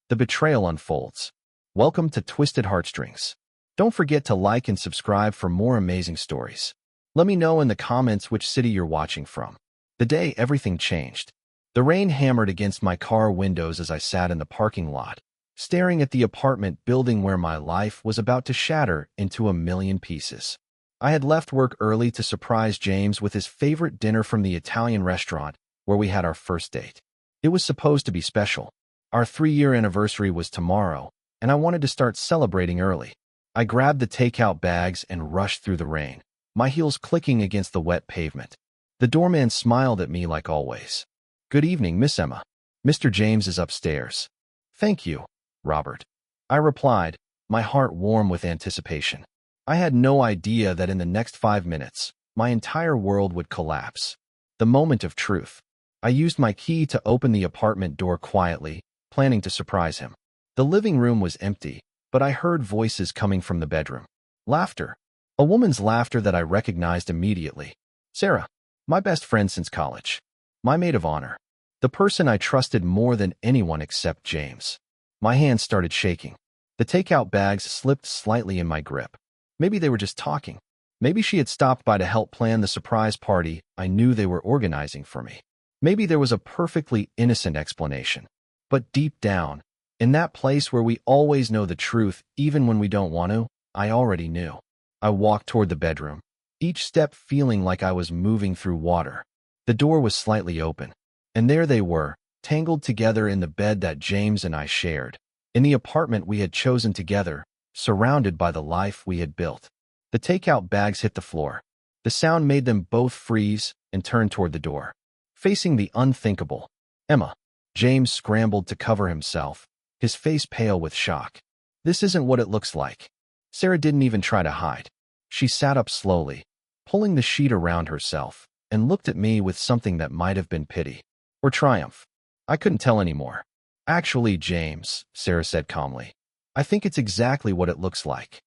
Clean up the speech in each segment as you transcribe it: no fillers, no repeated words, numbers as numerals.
The betrayal unfolds. Welcome to Twisted Heartstrings. Don't forget to like and subscribe for more amazing stories. Let me know in the comments which city you're watching from. The day everything changed. The rain hammered against my car windows as I sat in the parking lot, staring at the apartment building where my life was about to shatter into a million pieces. I had left work early to surprise James with his favorite dinner from the Italian restaurant where we had our first date. It was supposed to be special. Our 3-year anniversary was tomorrow, and I wanted to start celebrating early. I grabbed the takeout bags and rushed through the rain, my heels clicking against the wet pavement. The doorman smiled at me like always. "Good evening, Miss Emma. Mr. James is upstairs." "Thank you, Robert," I replied, my heart warm with anticipation. I had no idea that in the next 5 minutes, my entire world would collapse. The moment of truth. I used my key to open the apartment door quietly, planning to surprise him. The living room was empty, but I heard voices coming from the bedroom. Laughter. A woman's laughter that I recognized immediately. Sarah, my best friend since college. My maid of honor. The person I trusted more than anyone except James. My hands started shaking. The takeout bags slipped slightly in my grip. Maybe they were just talking. Maybe she had stopped by to help plan the surprise party I knew they were organizing for me. Maybe there was a perfectly innocent explanation. But deep down, in that place where we always know the truth even when we don't want to, I already knew. I walked toward the bedroom, each step feeling like I was moving through water. The door was slightly open, and there they were, tangled together in the bed that James and I shared, in the apartment we had chosen together, surrounded by the life we had built. The takeout bags hit the floor. The sound made them both freeze and turn toward the door. Facing the unthinkable, "Emma." James scrambled to cover himself, his face pale with shock. "This isn't what it looks like." Sarah didn't even try to hide. She sat up slowly, pulling the sheet around herself, and looked at me with something that might have been pity or triumph. I couldn't tell anymore. "Actually, James," Sarah said calmly, "I think it's exactly what it looks like."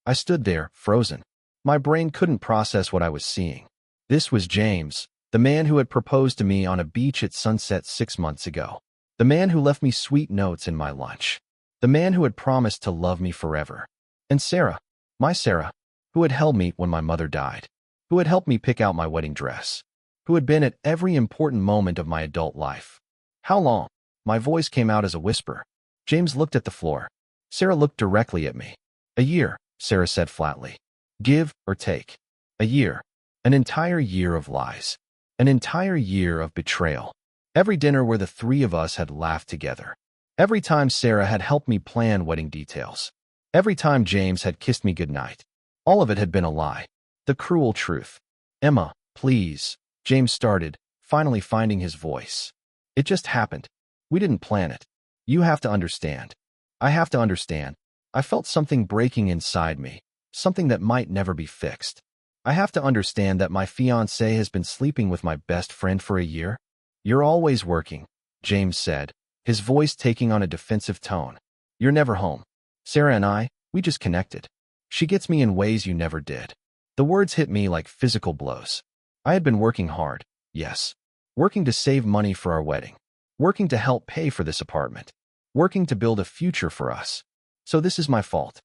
I stood there, frozen. My brain couldn't process what I was seeing. This was James, the man who had proposed to me on a beach at sunset 6 months ago. The man who left me sweet notes in my lunch. The man who had promised to love me forever. And Sarah, my Sarah, who had held me when my mother died, who had helped me pick out my wedding dress, who had been at every important moment of my adult life. "How long?" My voice came out as a whisper. James looked at the floor. Sarah looked directly at me. "A year," Sarah said flatly. "Give or take. A year. An entire year of lies. An entire year of betrayal. Every dinner where the three of us had laughed together. Every time Sarah had helped me plan wedding details. Every time James had kissed me goodnight. All of it had been a lie. The cruel truth. "Emma, please," James started, finally finding his voice. "It just happened. We didn't plan it. You have to understand. I have to understand." I felt something breaking inside me, something that might never be fixed. "I have to understand that my fiancé has been sleeping with my best friend for a year." "You're always working," James said, his voice taking on a defensive tone. "You're never home. Sarah and I, we just connected. She gets me in ways you never did." The words hit me like physical blows. I had been working hard, yes. Working to save money for our wedding. Working to help pay for this apartment. Working to build a future for us. "So this is my fault?"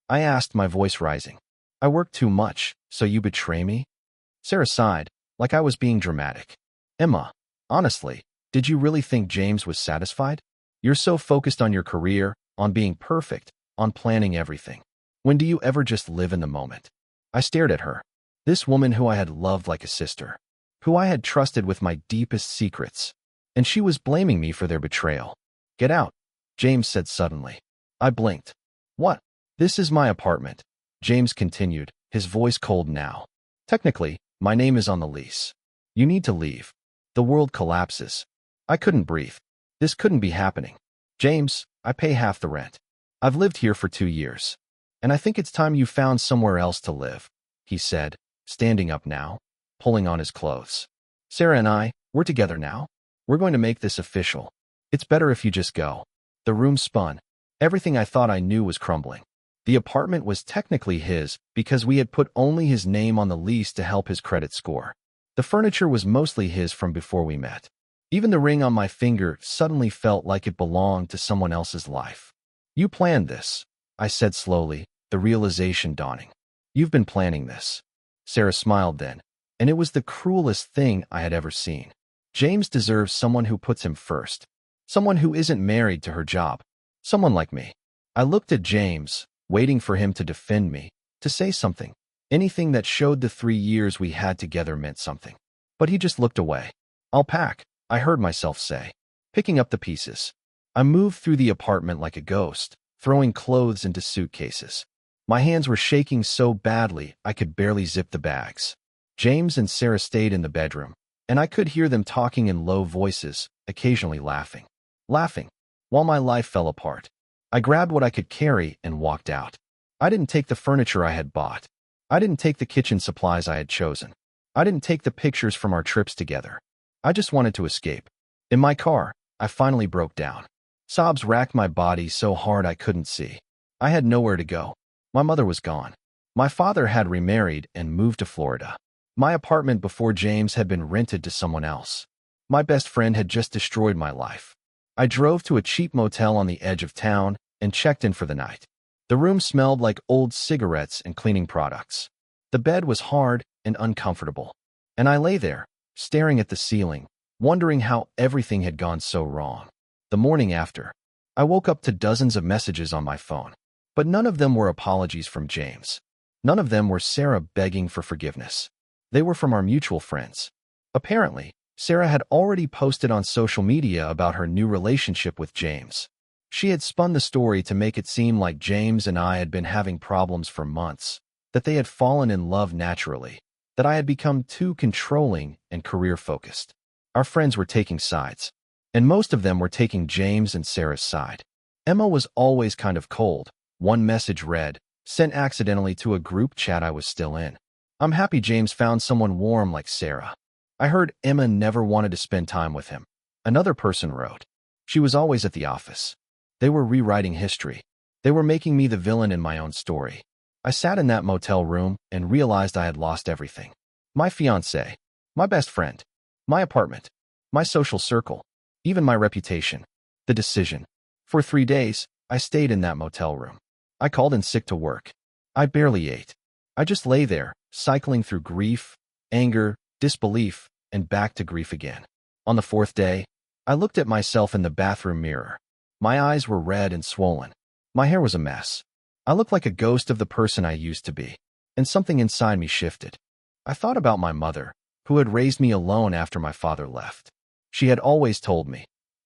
I asked, my voice rising. "I work too much, so you betray me?" Sarah sighed, like I was being dramatic. "Emma, honestly, did you really think James was satisfied? You're so focused on your career, on being perfect, on planning everything. When do you ever just live in the moment?" I stared at her. This woman who I had loved like a sister. Who I had trusted with my deepest secrets. And she was blaming me for their betrayal. "Get out," James said suddenly. I blinked. "What?" "This is my apartment," James continued, his voice cold now. "Technically, my name is on the lease. You need to leave. The world collapses." I couldn't breathe. This couldn't be happening. "James, I pay half the rent. I've lived here for 2 years. And I think it's time you found somewhere else to live," he said, standing up now, pulling on his clothes. "Sarah and I, we're together now. We're going to make this official. It's better if you just go." The room spun. Everything I thought I knew was crumbling. The apartment was technically his because we had put only his name on the lease to help his credit score. The furniture was mostly his from before we met. Even the ring on my finger suddenly felt like it belonged to someone else's life. You planned this, I said slowly, the realization dawning. You've been planning this. Sarah smiled then, and it was the cruelest thing I had ever seen. James deserves someone who puts him first. Someone who isn't married to her job. Someone like me. I looked at James, waiting for him to defend me, to say something. Anything that showed the 3 years we had together meant something. But he just looked away. I'll pack, I heard myself say, picking up the pieces. I moved through the apartment like a ghost, throwing clothes into suitcases. My hands were shaking so badly I could barely zip the bags. James and Sarah stayed in the bedroom, and I could hear them talking in low voices, occasionally laughing. Laughing, while my life fell apart. I grabbed what I could carry and walked out. I didn't take the furniture I had bought. I didn't take the kitchen supplies I had chosen. I didn't take the pictures from our trips together. I just wanted to escape. In my car, I finally broke down. Sobs racked my body so hard I couldn't see. I had nowhere to go. My mother was gone. My father had remarried and moved to Florida. My apartment before James had been rented to someone else. My best friend had just destroyed my life. I drove to a cheap motel on the edge of town and checked in for the night. The room smelled like old cigarettes and cleaning products. The bed was hard and uncomfortable. And I lay there, staring at the ceiling, wondering how everything had gone so wrong. The morning after, I woke up to dozens of messages on my phone. But none of them were apologies from James. None of them were Sarah begging for forgiveness. They were from our mutual friends. Apparently, Sarah had already posted on social media about her new relationship with James. She had spun the story to make it seem like James and I had been having problems for months, that they had fallen in love naturally, that I had become too controlling and career-focused. Our friends were taking sides, and most of them were taking James and Sarah's side. Emma was always kind of cold. One message read, sent accidentally to a group chat I was still in. I'm happy James found someone warm like Sarah. I heard Emma never wanted to spend time with him. Another person wrote. She was always at the office. They were rewriting history. They were making me the villain in my own story. I sat in that motel room and realized I had lost everything. My fiancé, my best friend, my apartment, my social circle, even my reputation. The decision. For 3 days, I stayed in that motel room. I called in sick to work. I barely ate. I just lay there, cycling through grief, anger, disbelief, and back to grief again. On the 4th day, I looked at myself in the bathroom mirror. My eyes were red and swollen. My hair was a mess. I looked like a ghost of the person I used to be, and something inside me shifted. I thought about my mother, who had raised me alone after my father left. She had always told me,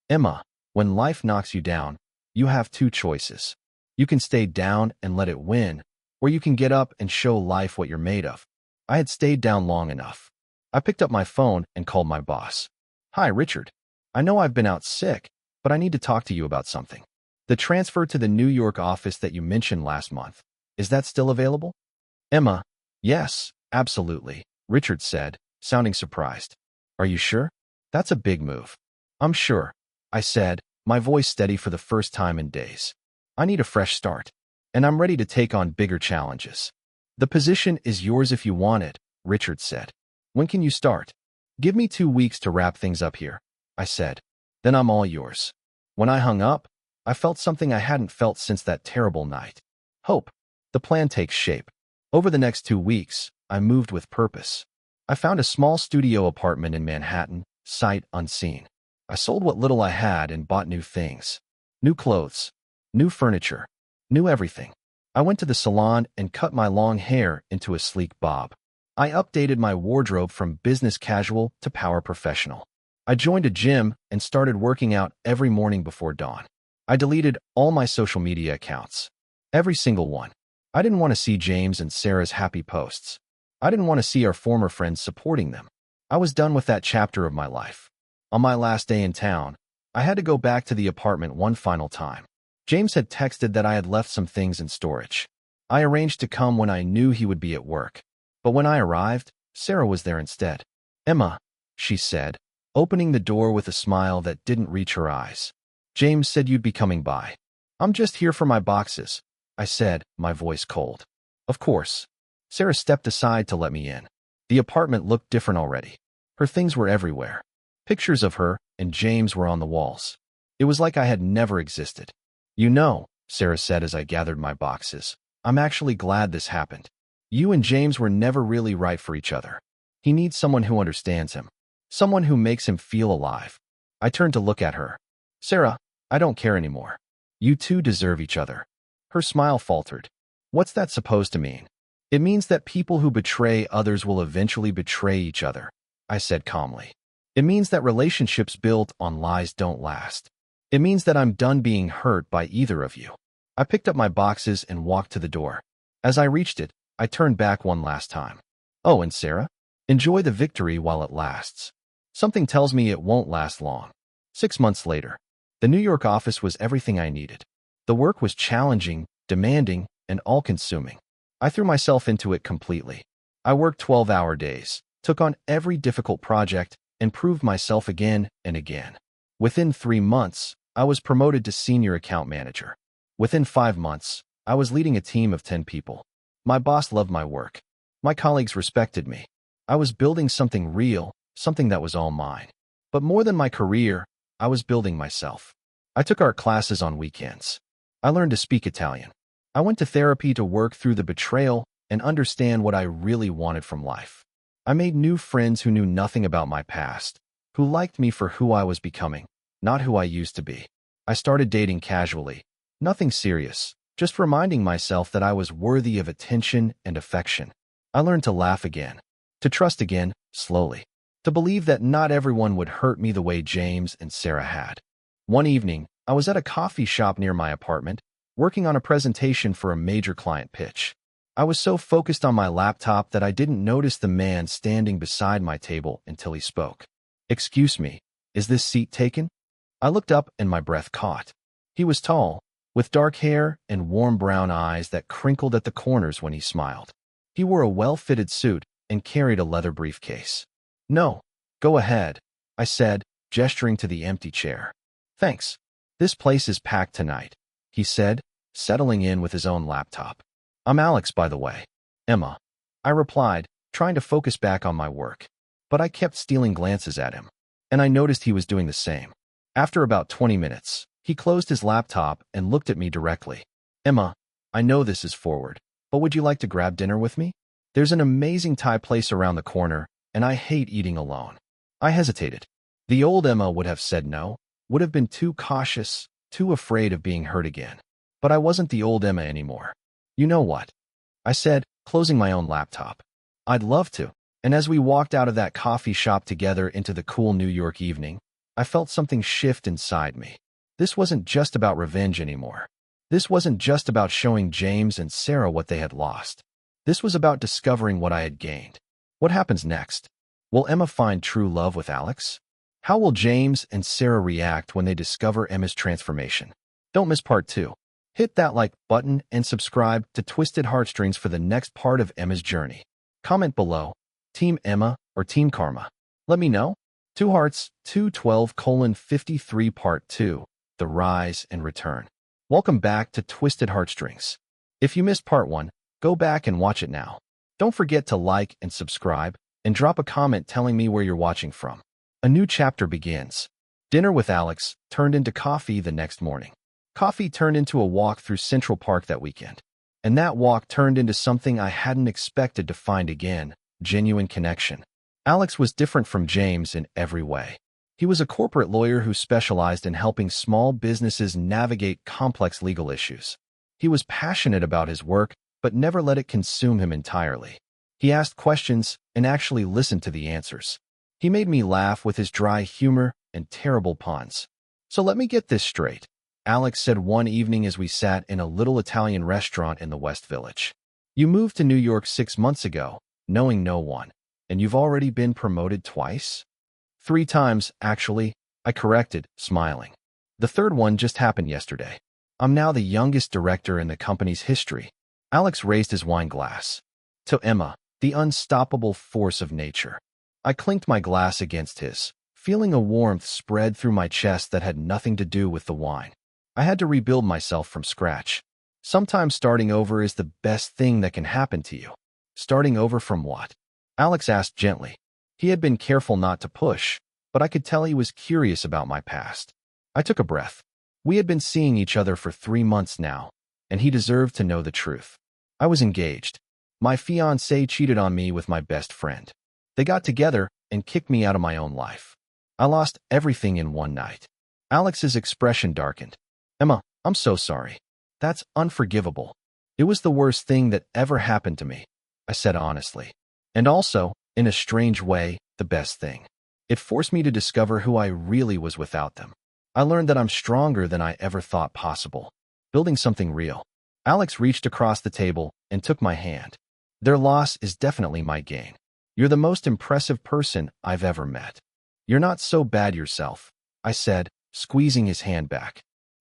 Emma, when life knocks you down, you have 2 choices. You can stay down and let it win, or you can get up and show life what you're made of. I had stayed down long enough. I picked up my phone and called my boss. Hi, Richard. I know I've been out sick, but I need to talk to you about something. The transfer to the New York office that you mentioned last month, is that still available? Emma, yes, absolutely, Richard said, sounding surprised. Are you sure? That's a big move. I'm sure, I said, my voice steady for the first time in days. I need a fresh start, and I'm ready to take on bigger challenges. The position is yours if you want it, Richard said. When can you start? Give me 2 weeks to wrap things up here, I said. Then I'm all yours. When I hung up, I felt something I hadn't felt since that terrible night. Hope. The plan takes shape. Over the next 2 weeks, I moved with purpose. I found a small studio apartment in Manhattan, sight unseen. I sold what little I had and bought new things. New clothes. New furniture. New everything. I went to the salon and cut my long hair into a sleek bob. I updated my wardrobe from business casual to power professional. I joined a gym and started working out every morning before dawn. I deleted all my social media accounts. Every single one. I didn't want to see James and Sarah's happy posts. I didn't want to see our former friends supporting them. I was done with that chapter of my life. On my last day in town, I had to go back to the apartment one final time. James had texted that I had left some things in storage. I arranged to come when I knew he would be at work. But when I arrived, Sarah was there instead. Emma, she said, opening the door with a smile that didn't reach her eyes. James said you'd be coming by. I'm just here for my boxes, I said, my voice cold. Of course. Sarah stepped aside to let me in. The apartment looked different already. Her things were everywhere. Pictures of her, and James were on the walls. It was like I had never existed. "You know," Sarah said as I gathered my boxes, "I'm actually glad this happened. You and James were never really right for each other. He needs someone who understands him, someone who makes him feel alive." I turned to look at her. "Sarah, I don't care anymore. You two deserve each other." Her smile faltered. "What's that supposed to mean?" "It means that people who betray others will eventually betray each other," I said calmly. "It means that relationships built on lies don't last. It means that I'm done being hurt by either of you." I picked up my boxes and walked to the door. As I reached it, I turned back one last time. "Oh, and Sarah, enjoy the victory while it lasts. Something tells me it won't last long." 6 months later, the New York office was everything I needed. The work was challenging, demanding, and all-consuming. I threw myself into it completely. I worked 12-hour days, took on every difficult project, and proved myself again and again. Within 3 months, I was promoted to senior account manager. Within 5 months, I was leading a team of 10 people. My boss loved my work. My colleagues respected me. I was building something real, something that was all mine. But more than my career, I was building myself. I took art classes on weekends. I learned to speak Italian. I went to therapy to work through the betrayal and understand what I really wanted from life. I made new friends who knew nothing about my past, who liked me for who I was becoming, not who I used to be. I started dating casually. Nothing serious, just reminding myself that I was worthy of attention and affection. I learned to laugh again, to trust again, slowly, to believe that not everyone would hurt me the way James and Sarah had. One evening, I was at a coffee shop near my apartment, working on a presentation for a major client pitch. I was so focused on my laptop that I didn't notice the man standing beside my table until he spoke. "Excuse me, is this seat taken?" I looked up and my breath caught. He was tall, with dark hair and warm brown eyes that crinkled at the corners when he smiled. He wore a well-fitted suit and carried a leather briefcase. "No, go ahead," I said, gesturing to the empty chair. "Thanks. This place is packed tonight," he said, settling in with his own laptop. "I'm Alex, by the way." "Emma," I replied, trying to focus back on my work. But I kept stealing glances at him, and I noticed he was doing the same. After about 20 minutes, he closed his laptop and looked at me directly. "Emma, I know this is forward, but would you like to grab dinner with me? There's an amazing Thai place around the corner, and I hate eating alone." I hesitated. The old Emma would have said no, would have been too cautious, too afraid of being hurt again. But I wasn't the old Emma anymore. "You know what?" I said, closing my own laptop. "I'd love to." And as we walked out of that coffee shop together into the cool New York evening, I felt something shift inside me. This wasn't just about revenge anymore. This wasn't just about showing James and Sarah what they had lost. This was about discovering what I had gained. What happens next? Will Emma find true love with Alex? How will James and Sarah react when they discover Emma's transformation? Don't miss part 2. Hit that like button and subscribe to Twisted Heartstrings for the next part of Emma's journey. Comment below, Team Emma or Team Karma. Let me know. 2 Hearts 212:53 Part 2. The Rise and Return. Welcome back to Twisted Heartstrings. If you missed part 1, go back and watch it now. Don't forget to like and subscribe, and drop a comment telling me where you're watching from. A new chapter begins. Dinner with Alex turned into coffee the next morning. Coffee turned into a walk through Central Park that weekend. And that walk turned into something I hadn't expected to find again, genuine connection. Alex was different from James in every way. He was a corporate lawyer who specialized in helping small businesses navigate complex legal issues. He was passionate about his work, but never let it consume him entirely. He asked questions and actually listened to the answers. He made me laugh with his dry humor and terrible puns. "So let me get this straight," Alex said one evening as we sat in a little Italian restaurant in the West Village. "You moved to New York 6 months ago, knowing no one, and you've already been promoted twice?" "3 times, actually," I corrected, smiling. "The third one just happened yesterday. I'm now the youngest director in the company's history." Alex raised his wine glass. "To Emma, the unstoppable force of nature." I clinked my glass against his, feeling a warmth spread through my chest that had nothing to do with the wine. I had to rebuild myself from scratch. Sometimes starting over is the best thing that can happen to you. "Starting over from what?" Alex asked gently. He had been careful not to push, but I could tell he was curious about my past. I took a breath. We had been seeing each other for 3 months now, and he deserved to know the truth. I was engaged. My fiancée cheated on me with my best friend. They got together and kicked me out of my own life. I lost everything in one night. Alex's expression darkened. Emma, I'm so sorry. That's unforgivable. It was the worst thing that ever happened to me, I said honestly. And also, in a strange way, the best thing. It forced me to discover who I really was without them. I learned that I'm stronger than I ever thought possible. Building something real. Alex reached across the table and took my hand. Their loss is definitely my gain. You're the most impressive person I've ever met. You're not so bad yourself, I said, squeezing his hand back.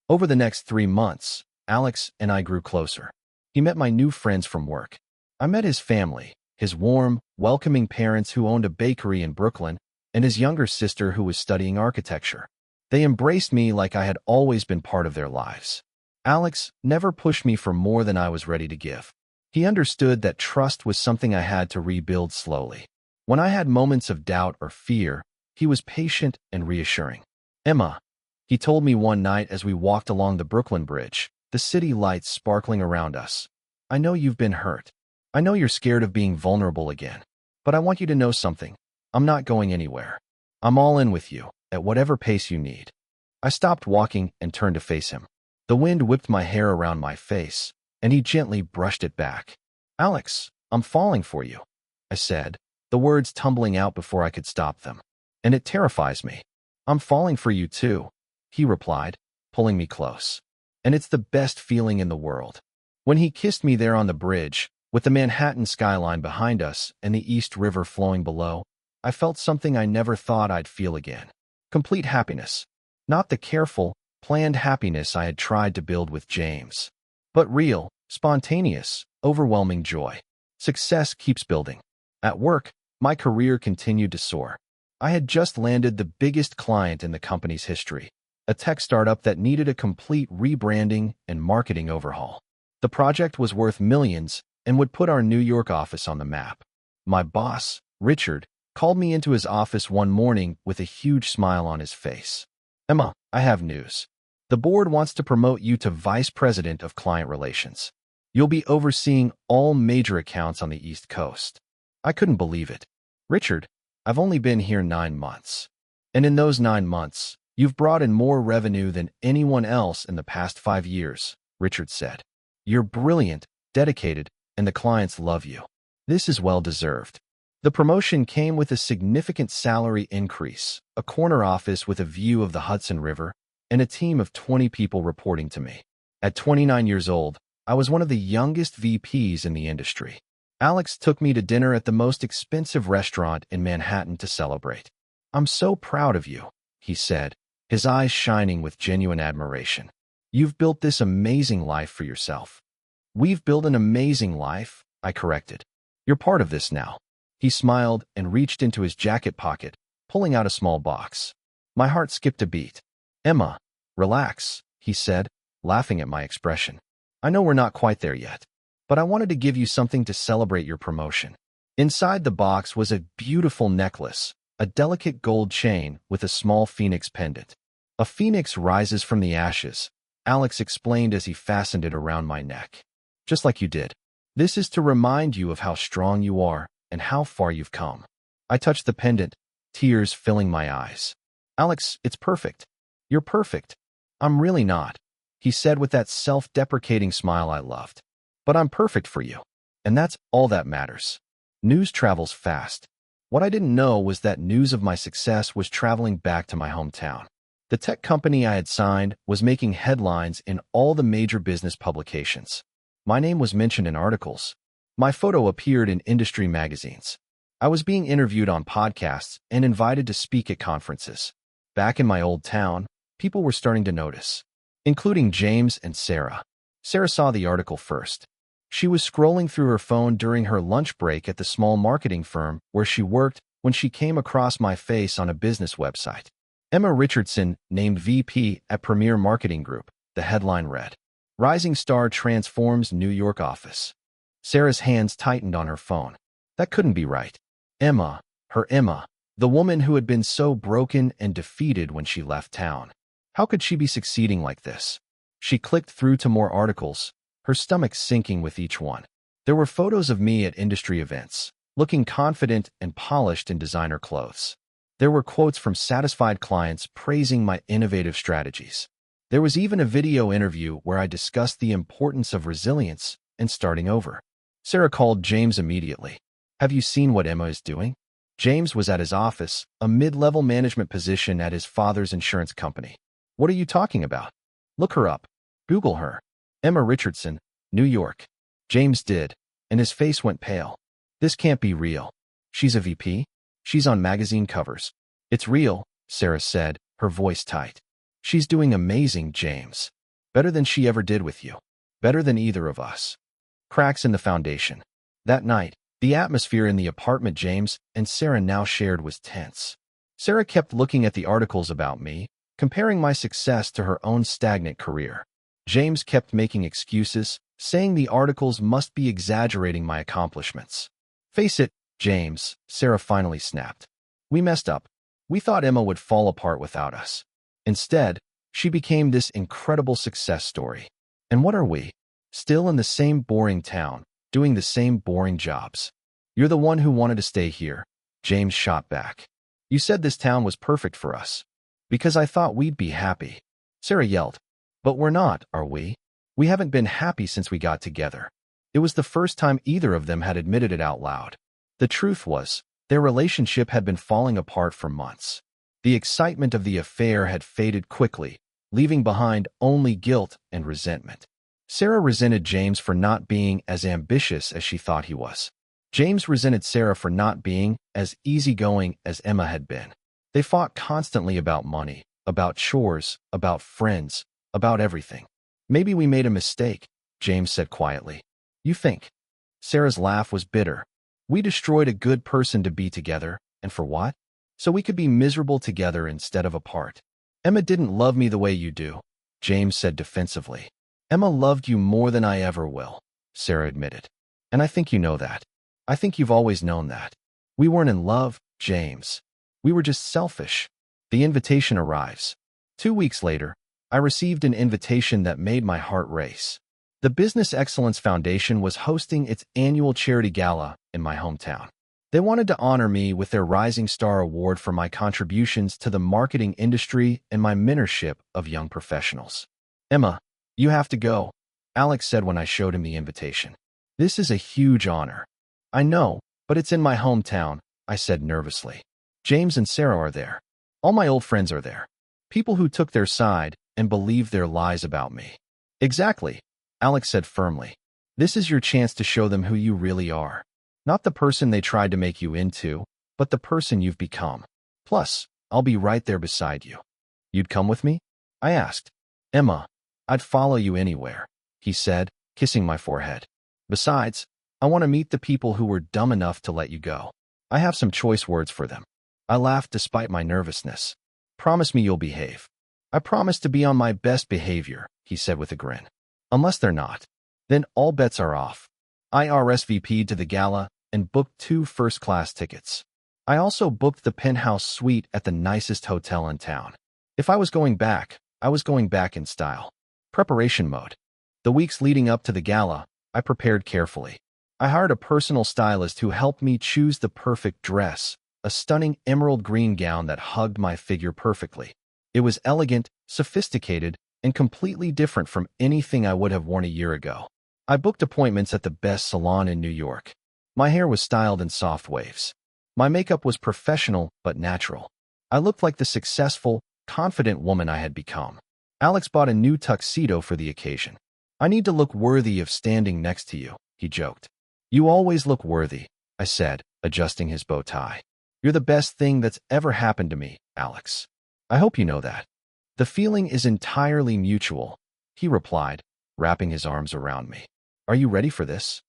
Over the next 3 months, Alex and I grew closer. He met my new friends from work. I met his family, his warm, welcoming parents who owned a bakery in Brooklyn, and his younger sister who was studying architecture. They embraced me like I had always been part of their lives. Alex never pushed me for more than I was ready to give. He understood that trust was something I had to rebuild slowly. When I had moments of doubt or fear, he was patient and reassuring. Emma, he told me one night as we walked along the Brooklyn Bridge, the city lights sparkling around us. I know you've been hurt. I know you're scared of being vulnerable again. But I want you to know something. I'm not going anywhere. I'm all in with you, at whatever pace you need. I stopped walking and turned to face him. The wind whipped my hair around my face, and he gently brushed it back. Alex, I'm falling for you, I said, the words tumbling out before I could stop them. And it terrifies me. I'm falling for you too, he replied, pulling me close. And it's the best feeling in the world. When he kissed me there on the bridge, with the Manhattan skyline behind us and the East River flowing below, I felt something I never thought I'd feel again. Complete happiness. Not the careful, planned happiness I had tried to build with James, but real, spontaneous, overwhelming joy. Success keeps building. At work, my career continued to soar. I had just landed the biggest client in the company's history, a tech startup that needed a complete rebranding and marketing overhaul. The project was worth millions and would put our New York office on the map. My boss, Richard, called me into his office one morning with a huge smile on his face. Emma, I have news. The board wants to promote you to Vice President of Client Relations. You'll be overseeing all major accounts on the East Coast. I couldn't believe it. Richard, I've only been here 9 months. And in those 9 months, you've brought in more revenue than anyone else in the past 5 years, Richard said. You're brilliant, dedicated, and the clients love you. This is well-deserved. The promotion came with a significant salary increase, a corner office with a view of the Hudson River, and a team of 20 people reporting to me. At 29 years old, I was one of the youngest VPs in the industry. Alex took me to dinner at the most expensive restaurant in Manhattan to celebrate. I'm so proud of you, he said, his eyes shining with genuine admiration. You've built this amazing life for yourself. We've built an amazing life, I corrected. You're part of this now. He smiled and reached into his jacket pocket, pulling out a small box. My heart skipped a beat. Emma, relax, he said, laughing at my expression. I know we're not quite there yet, but I wanted to give you something to celebrate your promotion. Inside the box was a beautiful necklace, a delicate gold chain with a small phoenix pendant. A phoenix rises from the ashes, Alex explained as he fastened it around my neck. Just like you did. This is to remind you of how strong you are and how far you've come. I touched the pendant, tears filling my eyes. Alex, it's perfect. You're perfect. I'm really not, he said with that self-deprecating smile I loved. But I'm perfect for you. And that's all that matters. News travels fast. What I didn't know was that news of my success was traveling back to my hometown. The tech company I had signed was making headlines in all the major business publications. My name was mentioned in articles. My photo appeared in industry magazines. I was being interviewed on podcasts and invited to speak at conferences. Back in my old town, people were starting to notice, including James and Sarah. Sarah saw the article first. She was scrolling through her phone during her lunch break at the small marketing firm where she worked when she came across my face on a business website. Emma Richardson, named VP at Premier Marketing Group, the headline read. Rising star transforms New York office. Sarah's hands tightened on her phone. That couldn't be right. Emma, her Emma. The woman who had been so broken and defeated when she left town. How could she be succeeding like this? She clicked through to more articles, her stomach sinking with each one. There were photos of me at industry events, looking confident and polished in designer clothes. There were quotes from satisfied clients praising my innovative strategies. There was even a video interview where I discussed the importance of resilience and starting over. Sarah called James immediately. "Have you seen what Emma is doing?" James was at his office, a mid-level management position at his father's insurance company. "What are you talking about? Look her up. Google her. Emma Richardson, New York." James did, and his face went pale. "This can't be real. She's a VP? She's on magazine covers." "It's real," Sarah said, her voice tight. "She's doing amazing, James. Better than she ever did with you. Better than either of us." Cracks in the foundation. That night, the atmosphere in the apartment James and Sarah now shared was tense. Sarah kept looking at the articles about me, comparing my success to her own stagnant career. James kept making excuses, saying the articles must be exaggerating my accomplishments. "Face it, James," Sarah finally snapped. "We messed up. We thought Emma would fall apart without us. Instead, she became this incredible success story. And what are we? Still in the same boring town, doing the same boring jobs." "You're the one who wanted to stay here," James shot back. "You said this town was perfect for us. Because I thought we'd be happy." Sarah yelled. "But we're not, are we? We haven't been happy since we got together." It was the first time either of them had admitted it out loud. The truth was, their relationship had been falling apart for months. The excitement of the affair had faded quickly, leaving behind only guilt and resentment. Sarah resented James for not being as ambitious as she thought he was. James resented Sarah for not being as easygoing as Emma had been. They fought constantly about money, about chores, about friends, about everything. "Maybe we made a mistake," James said quietly. "You think?" Sarah's laugh was bitter. "We destroyed a good person to be together, and for what? So we could be miserable together instead of apart." "Emma didn't love me the way you do," James said defensively. "Emma loved you more than I ever will," Sarah admitted. "And I think you know that. I think you've always known that. We weren't in love, James. We were just selfish." The invitation arrives. 2 weeks later, I received an invitation that made my heart race. The Business Excellence Foundation was hosting its annual charity gala in my hometown. They wanted to honor me with their Rising Star Award for my contributions to the marketing industry and my mentorship of young professionals. "Emma, you have to go," Alex said when I showed him the invitation. "This is a huge honor." "I know, but it's in my hometown," I said nervously. "James and Sarah are there. All my old friends are there. People who took their side and believed their lies about me." "Exactly," Alex said firmly. "This is your chance to show them who you really are. Not the person they tried to make you into, but the person you've become. Plus, I'll be right there beside you." "You'd come with me?" I asked. "Emma, I'd follow you anywhere," he said, kissing my forehead. "Besides, I want to meet the people who were dumb enough to let you go. I have some choice words for them." I laughed despite my nervousness. "Promise me you'll behave." "I promise to be on my best behavior," he said with a grin. "Unless they're not. Then all bets are off." I RSVP'd to the gala and booked 2 first-class tickets. I also booked the penthouse suite at the nicest hotel in town. If I was going back, I was going back in style. Preparation mode. The weeks leading up to the gala, I prepared carefully. I hired a personal stylist who helped me choose the perfect dress, a stunning emerald green gown that hugged my figure perfectly. It was elegant, sophisticated, and completely different from anything I would have worn a year ago. I booked appointments at the best salon in New York. My hair was styled in soft waves. My makeup was professional but natural. I looked like the successful, confident woman I had become. Alex bought a new tuxedo for the occasion. "I need to look worthy of standing next to you," he joked. "You always look worthy," I said, adjusting his bow tie. "You're the best thing that's ever happened to me, Alex. I hope you know that." "The feeling is entirely mutual," he replied, wrapping his arms around me. "Are you ready for this?"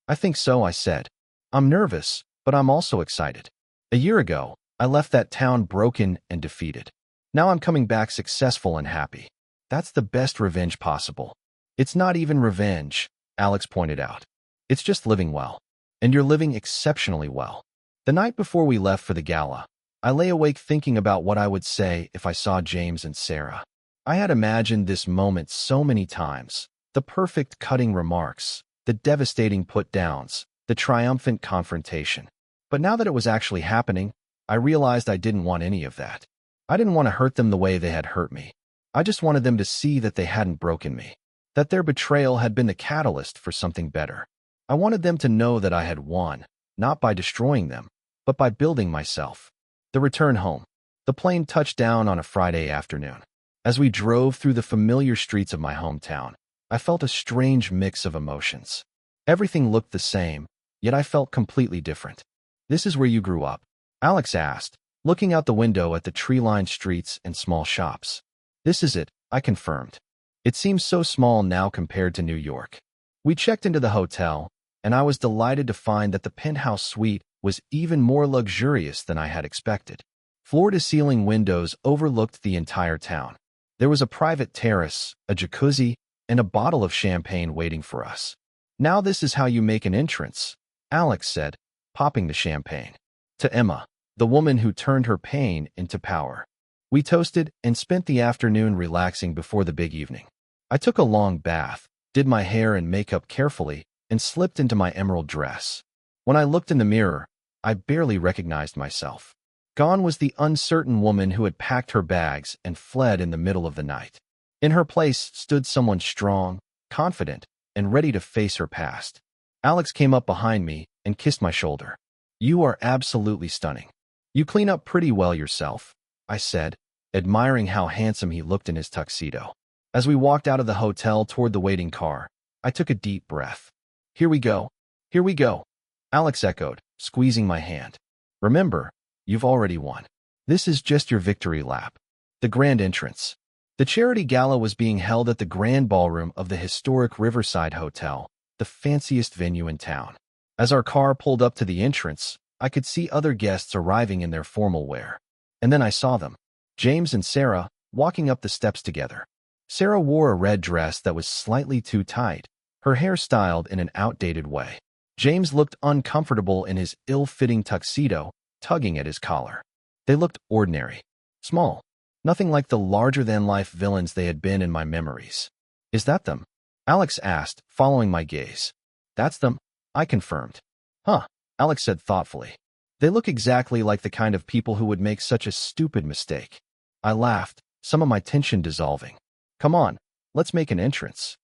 "I think so," I said. "I'm nervous, but I'm also excited. A year ago, I left that town broken and defeated. Now I'm coming back successful and happy. That's the best revenge possible." "It's not even revenge," Alex pointed out. "It's just living well. And you're living exceptionally well." The night before we left for the gala, I lay awake thinking about what I would say if I saw James and Sarah. I had imagined this moment so many times. The perfect cutting remarks, the devastating put-downs, the triumphant confrontation. But now that it was actually happening, I realized I didn't want any of that. I didn't want to hurt them the way they had hurt me. I just wanted them to see that they hadn't broken me, that their betrayal had been the catalyst for something better. I wanted them to know that I had won, not by destroying them, but by building myself. The return home. The plane touched down on a Friday afternoon. As we drove through the familiar streets of my hometown, I felt a strange mix of emotions. Everything looked the same, yet I felt completely different. "This is where you grew up?" Alex asked, looking out the window at the tree-lined streets and small shops. "This is it," I confirmed. It seems so small now compared to New York. We checked into the hotel, and I was delighted to find that the penthouse suite was even more luxurious than I had expected. Floor-to-ceiling windows overlooked the entire town. There was a private terrace, a jacuzzi, and a bottle of champagne waiting for us. "Now this is how you make an entrance," Alex said, popping the champagne. To Emma, the woman who turned her pain into power. We toasted and spent the afternoon relaxing before the big evening. I took a long bath, did my hair and makeup carefully, and slipped into my emerald dress. When I looked in the mirror, I barely recognized myself. Gone was the uncertain woman who had packed her bags and fled in the middle of the night. In her place stood someone strong, confident, and ready to face her past. Alex came up behind me and kissed my shoulder. "You are absolutely stunning. You clean up pretty well yourself," I said, admiring how handsome he looked in his tuxedo. As we walked out of the hotel toward the waiting car, I took a deep breath. "Here we go. Here we go," Alex echoed, squeezing my hand. "Remember, you've already won. This is just your victory lap." The grand entrance. The charity gala was being held at the grand ballroom of the historic Riverside Hotel, the fanciest venue in town. As our car pulled up to the entrance, I could see other guests arriving in their formal wear. And then I saw them, James and Sarah, walking up the steps together. Sarah wore a red dress that was slightly too tight, her hair styled in an outdated way. James looked uncomfortable in his ill-fitting tuxedo, tugging at his collar. They looked ordinary, small, nothing like the larger-than-life villains they had been in my memories. "Is that them?" Alex asked, following my gaze. "That's them," I confirmed. "Huh," Alex said thoughtfully. "They look exactly like the kind of people who would make such a stupid mistake." I laughed, some of my tension dissolving. "Come on, let's make an entrance."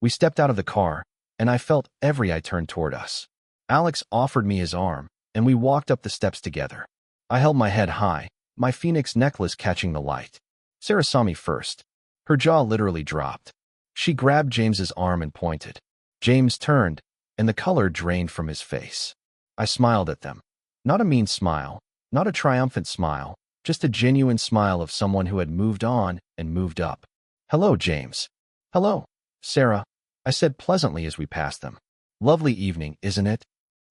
We stepped out of the car, and I felt every eye turn toward us. Alex offered me his arm, and we walked up the steps together. I held my head high, my phoenix necklace catching the light. Sarah saw me first. Her jaw literally dropped. She grabbed James's arm and pointed. James turned, and the color drained from his face. I smiled at them. Not a mean smile, not a triumphant smile, just a genuine smile of someone who had moved on and moved up. "Hello, James." "Hello, Sarah," I said pleasantly as we passed them. "Lovely evening, isn't it?"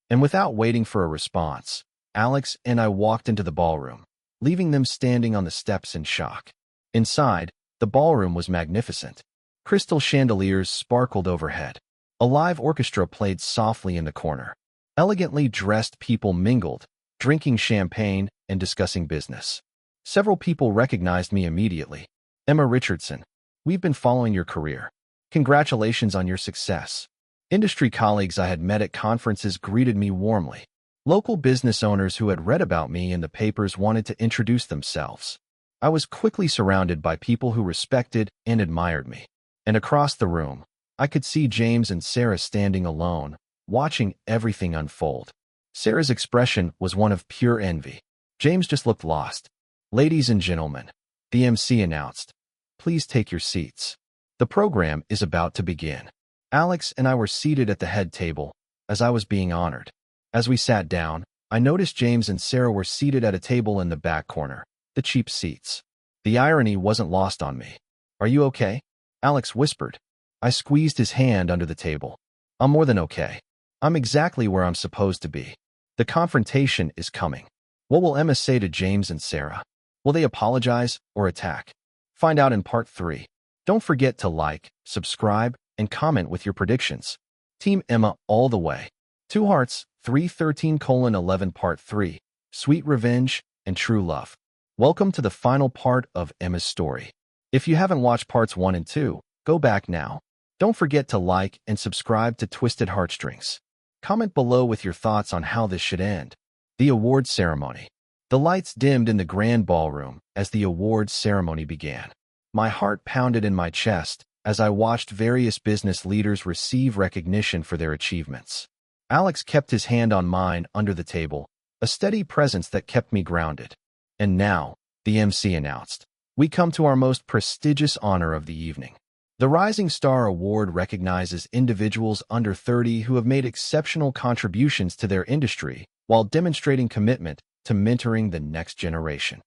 And without waiting for a response, Alex and I walked into the ballroom, leaving them standing on the steps in shock. Inside, the ballroom was magnificent. Crystal chandeliers sparkled overhead. A live orchestra played softly in the corner. Elegantly dressed people mingled, drinking champagne and discussing business. Several people recognized me immediately. "Emma Richardson, we've been following your career. Congratulations on your success." Industry colleagues I had met at conferences greeted me warmly. Local business owners who had read about me in the papers wanted to introduce themselves. I was quickly surrounded by people who respected and admired me. And across the room, I could see James and Sarah standing alone, watching everything unfold. Sarah's expression was one of pure envy. James just looked lost. "Ladies and gentlemen," the MC announced, "please take your seats. The program is about to begin." Alex and I were seated at the head table, as I was being honored. As we sat down, I noticed James and Sarah were seated at a table in the back corner, the cheap seats. The irony wasn't lost on me. "Are you okay?" Alex whispered. I squeezed his hand under the table. "I'm more than okay. I'm exactly where I'm supposed to be. The confrontation is coming." What will Emma say to James and Sarah? Will they apologize or attack? Find out in part 3. Don't forget to like, subscribe, and comment with your predictions. Team Emma all the way. 2 hearts, 313:11 part 3. Sweet Revenge, and true love. Welcome to the final part of Emma's story. If you haven't watched parts 1 and 2, go back now. Don't forget to like and subscribe to Twisted Heartstrings. Comment below with your thoughts on how this should end. The awards ceremony. The lights dimmed in the grand ballroom as the awards ceremony began. My heart pounded in my chest as I watched various business leaders receive recognition for their achievements. Alex kept his hand on mine under the table, a steady presence that kept me grounded. And now, the MC announced, we come to our most prestigious honor of the evening. The Rising Star Award recognizes individuals under 30 who have made exceptional contributions to their industry while demonstrating commitment to mentoring the next generation.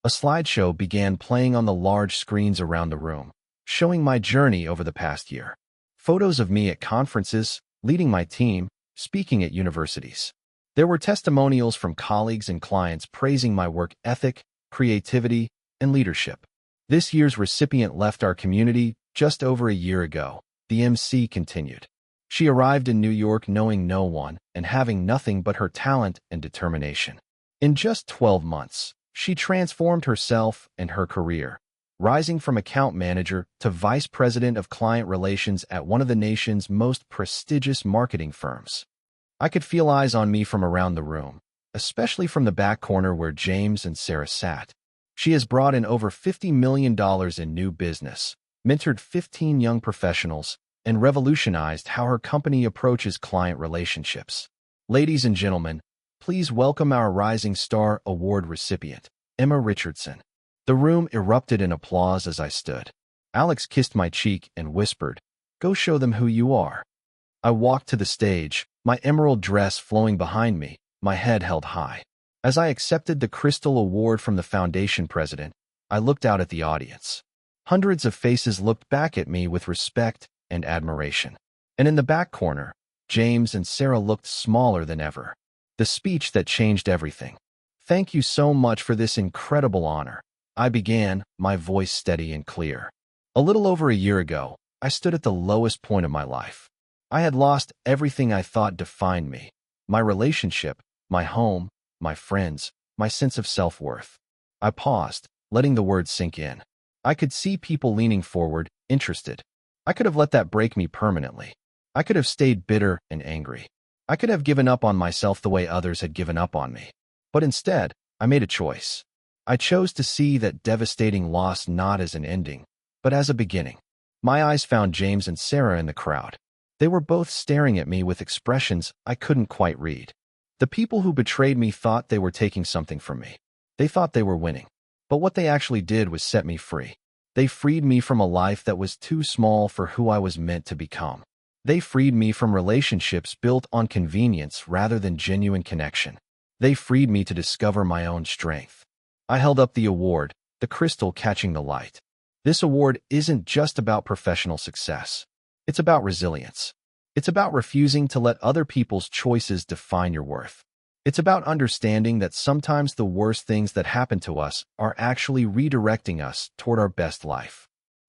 A slideshow began playing on the large screens around the room, showing my journey over the past year. Photos of me at conferences, leading my team, speaking at universities. There were testimonials from colleagues and clients praising my work ethic, creativity, and leadership. This year's recipient left our community just over a year ago, the MC continued. She arrived in New York knowing no one and having nothing but her talent and determination. In just 12 months, she transformed herself and her career, rising from account manager to vice president of client relations at one of the nation's most prestigious marketing firms. I could feel eyes on me from around the room, especially from the back corner where James and Sarah sat. She has brought in over $50 million in new business, mentored 15 young professionals, and revolutionized how her company approaches client relationships. Ladies and gentlemen, please welcome our Rising Star Award recipient, Emma Richardson. The room erupted in applause as I stood. Alex kissed my cheek and whispered, "Go show them who you are." I walked to the stage, my emerald dress flowing behind me, my head held high. As I accepted the Crystal Award from the foundation president, I looked out at the audience. Hundreds of faces looked back at me with respect and admiration. And in the back corner, James and Sarah looked smaller than ever. The speech that changed everything. "Thank you so much for this incredible honor," I began, my voice steady and clear. A little over a year ago, I stood at the lowest point of my life. I had lost everything I thought defined me. My relationship, my home, my friends, my sense of self-worth. I paused, letting the words sink in. I could see people leaning forward, interested. I could have let that break me permanently. I could have stayed bitter and angry. I could have given up on myself the way others had given up on me. But instead, I made a choice. I chose to see that devastating loss not as an ending, but as a beginning. My eyes found James and Sarah in the crowd. They were both staring at me with expressions I couldn't quite read. The people who betrayed me thought they were taking something from me. They thought they were winning. But what they actually did was set me free. They freed me from a life that was too small for who I was meant to become. They freed me from relationships built on convenience rather than genuine connection. They freed me to discover my own strength. I held up the award, the crystal catching the light. This award isn't just about professional success. It's about resilience. It's about refusing to let other people's choices define your worth. It's about understanding that sometimes the worst things that happen to us are actually redirecting us toward our best life.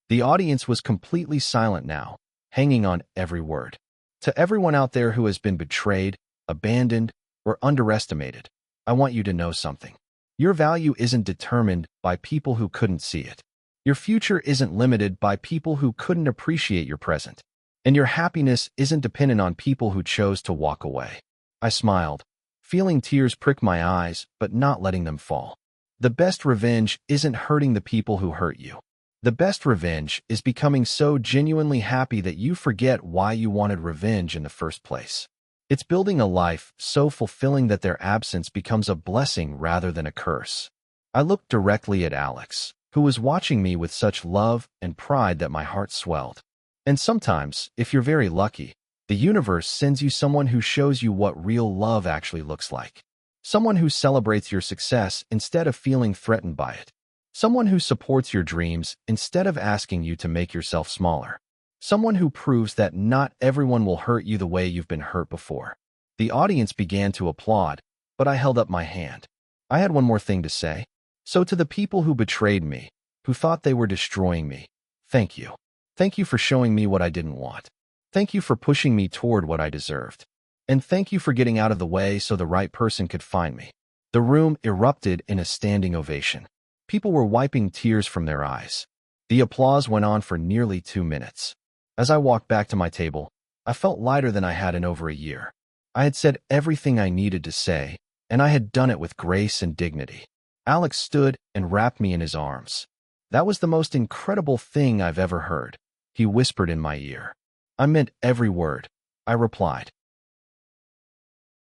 The audience was completely silent now, hanging on every word. To everyone out there who has been betrayed, abandoned, or underestimated, I want you to know something. Your value isn't determined by people who couldn't see it. Your future isn't limited by people who couldn't appreciate your present. And your happiness isn't dependent on people who chose to walk away. I smiled, feeling tears prick my eyes, but not letting them fall. The best revenge isn't hurting the people who hurt you. The best revenge is becoming so genuinely happy that you forget why you wanted revenge in the first place. It's building a life so fulfilling that their absence becomes a blessing rather than a curse. I looked directly at Alex, who was watching me with such love and pride that my heart swelled. And sometimes, if you're very lucky, the universe sends you someone who shows you what real love actually looks like. Someone who celebrates your success instead of feeling threatened by it. Someone who supports your dreams instead of asking you to make yourself smaller. Someone who proves that not everyone will hurt you the way you've been hurt before. The audience began to applaud, but I held up my hand. I had one more thing to say. So to the people who betrayed me, who thought they were destroying me, thank you. Thank you for showing me what I didn't want. Thank you for pushing me toward what I deserved. And thank you for getting out of the way so the right person could find me. The room erupted in a standing ovation. People were wiping tears from their eyes. The applause went on for nearly 2 minutes. As I walked back to my table, I felt lighter than I had in over a year. I had said everything I needed to say, and I had done it with grace and dignity. Alex stood and wrapped me in his arms. "That was the most incredible thing I've ever heard," he whispered in my ear. "I meant every word," I replied.